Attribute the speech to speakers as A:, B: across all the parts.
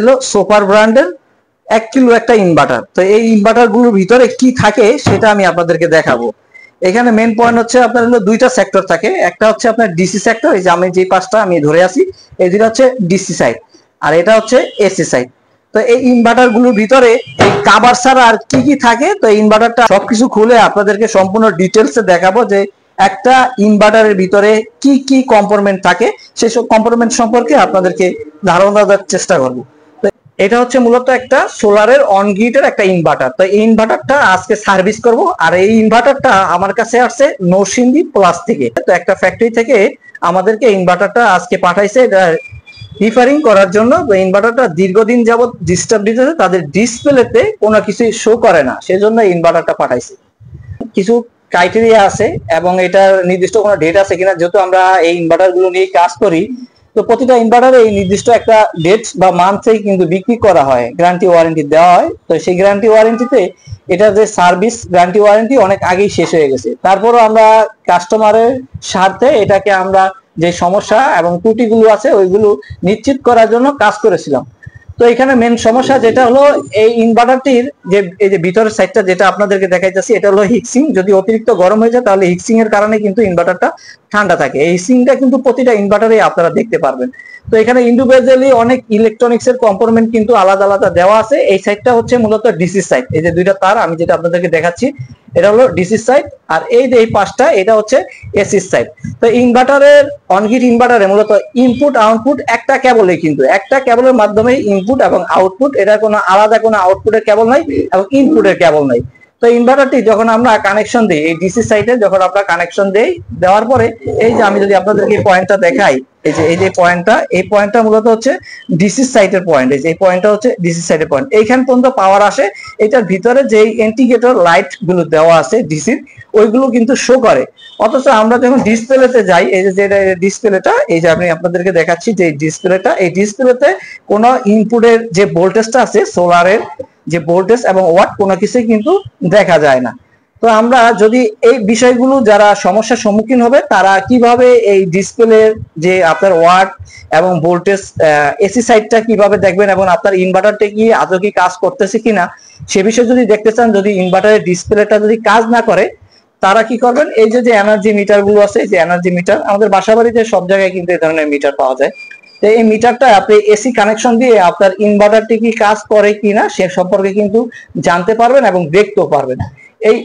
A: হলো সুপার ব্র্যান্ডের 1 কিলো একটা ইনভার্টার। তো এই ইনভার্টার গুলোর ভিতরে কি থাকে সেটা আমি আপনাদেরকে দেখাবো। এখানে মেন পয়েন্ট হচ্ছে আপনার হলো দুইটা সেক্টর থাকে, একটা হচ্ছে আপনার ডিসি সেক্টর, এই যে আমি যে পাশটা আমি ধরে আছি এই দুটো হচ্ছে ডিসি সাইড, আর এটা হচ্ছে এসি সাইড। তো এই ইনভার্টার গুলোর ভিতরে এই কাভার ছাড়া আর কি কি থাকে, তো এই ইনভার্টারটা সবকিছু খুলে আপনাদেরকে সম্পূর্ণ ডিটেলসে দেখাবো যে একটা ইনভার্টারের ভিতরে কি কি কম্পোনেন্ট থাকে, সেসব কম্পোনেন্ট সম্পর্কে আপনাদেরকে ধারণা দেওয়ার চেষ্টা করব। এটা হচ্ছে মূলত একটা সোলারের অন গ্রিডের একটা ইনভার্টার। তো এই ইনভার্টারটা আজকে সার্ভিস করব, আর এই ইনভার্টারটা আমার কাছে আসছে নরসিংদী প্লাস থেকে। তো একটা ফ্যাক্টরি থেকে আমাদেরকে ইনভার্টারটা আজকে পাঠাইছে এটা রিপেয়ারিং করার জন্য। তো ইনভার্টারটা দীর্ঘদিন যাবত ডিস্টার্ব দিতেছে, তাদের ডিসপ্লেতে কোনো কিছুই শো করে না, সেজন্য ইনভার্টারটা পাঠাইছে। কিছু ক্রাইটেরিয়া আছে এবং এটার নির্দিষ্ট কোনো ডেট আছে কিনা, যেহেতু আমরা এই ইনভার্টার গুলো নিয়ে কাজ করি, তো প্রতিটা ইনভার্টারে এই নির্দিষ্ট একটা ডেট বা মান্থেই কিন্তু বিক্রি করা হয়, গ্যারান্টি ওয়ারেন্টি দেওয়া হয়। তো সেই গ্যারান্টি ওয়ারেন্টিতে এটা যে সার্ভিস গ্যারান্টি ওয়ারেন্টি অনেক আগেই শেষ হয়ে গেছে, তারপরও আমরা কাস্টমারের স্বার্থে এটাকে আমরা যে সমস্যা এবং ত্রুটিগুলো আছে ওইগুলো নিশ্চিত করার জন্য কাজ করেছিলাম। তো এখানে মেন সমস্যা যেটা হলো এই ইনভার্টারটির যে এই যে ভিতরের সাইডটা যেটা আপনাদেরকে দেখাইতেছি, এটা হলো হিটসিং। যদি অতিরিক্ত গরম হয়ে যায় তাহলে হিটসিং এর কারণে কিন্তু ইনভার্টারটা ঠান্ডা থাকে। এই হিটসিংটা কিন্তু প্রতিটা ইনভার্টারে আপনারা দেখতে পারবেন। তো এখানে ইন্ডিভিজুয়ালি অনেক ইলেকট্রনিক্স এর কম্পোনেন্ট কিন্তু আলাদা আলাদা দেওয়া আছে। এই সাইডটা হচ্ছে মূলত ডিসি সাইড, এই যে দুইটা তার আমি যেটা আপনাদেরকে দেখাচ্ছি এটা হলো ডিসি সাইড, আর এই যে এই পাশটা এটা হচ্ছে এসি সাইড। তো ইনভার্টারের অনগ্রিড ইনভার্টারে মূলত ইনপুট আউটপুট একটা কেবলে, কিন্তু একটা কেবলের মাধ্যমে ইনপুট এবং আউটপুট, এটা কোনো আলাদা কোনো আউটপুটের কেবল নাই এবং ইনপুটের কেবল নাই। তো ইনভার্টারটি যখন আমরা কানেকশন দিই এই ডিসি সাইডে, যখন আমরা কানেকশন দেই দেওয়ার পরে এই যে আমি যদি আপনাদেরকে পয়েন্টটা দেখাই, এই যে পয়েন্টটা, এই পয়েন্টটা মূলত হচ্ছে ডিসি সাইডের পয়েন্ট। এই যে এই পয়েন্টটা হচ্ছে ডিসি সাইডের পয়েন্ট, এইখান পর্যন্ত পাওয়ার আসে। এটার ভিতরে যে ইন্ডিকেটর লাইট গুলো দেওয়া আছে ডিসির, ওইগুলো কিন্তু শো করে। অথচ আমরা যখন ডিসপ্লেতে যাই, এই যে ডিসপ্লেটা, এই যে আমি আপনাদেরকে দেখাচ্ছি যে ডিসপ্লেটা, এই ডিসপ্লেতে কোনো ইনপুটের যে ভোল্টেজটা আছে সোলারের যে ভোল্টেজ এবং ওয়াট কোনো কিছুই কিন্তু দেখা যায় না। তো আমরা যদি এই বিষয়গুলো যারা সমস্যার সম্মুখীন হবে তারা কিভাবে এই ডিসপ্লের যে আপনার ওয়াট এবং ভোল্টেজ এসি সাইডটা কিভাবে দেখবেন এবং আপনার ইনভার্টারটা কি আদৌ কি কাজ করতেছে কিনা সে বিষয়ে যদি দেখতে চান, যদি ইনভার্টারের ডিসপ্লেটা যদি কাজ না করে তারা কি করবেন, এই যে এনার্জি মিটার গুলো আছে, এই যে এনার্জি মিটার আমাদের বাসাবাড়িতে সব জায়গায় কিন্তু এই ধরনের মিটার পাওয়া যায়। তো এই মিটারটা আপনি এসি কানেকশন দিয়ে আপনার ইনভার্টারটি কি কাজ করে কিনা সে সম্পর্কে কিন্তু জানতে পারবেন এবং দেখতেও পারবেন। এই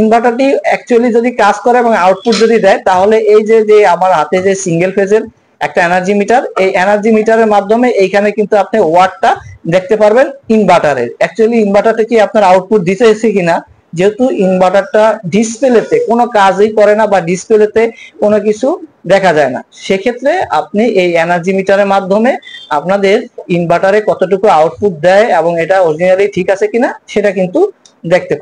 A: ইনভার্টারটি অ্যাকচুয়ালি যদি কাজ করে এবং আউটপুট যদি দেয়, তাহলে এই যে আমার হাতে যে সিঙ্গেল ফেজের একটা এনার্জি মিটার, এই এনার্জি মিটারের মাধ্যমে এইখানে কিন্তু আপনি ওয়াটটা দেখতে পারবেন ইনভার্টারের। অ্যাকচুয়ালি ইনভার্টারটা কি আপনার আউটপুট দিতেছে কিনা, যেহেতু ইনভার্টারটা ডিসপ্লেতে কোনো কাজই করে না বা ডিসপ্লেতে কোনো কিছু দেখা যায় না, সেক্ষেত্রে আপনি এই এনার্জি মিটারের মাধ্যমে আপনাদের ইনভার্টারে কতটুকু আউটপুট দেয় এবং এটা অরিজিনালি ঠিক আছে কিনা সেটা কিন্তু দেখতে পারেন।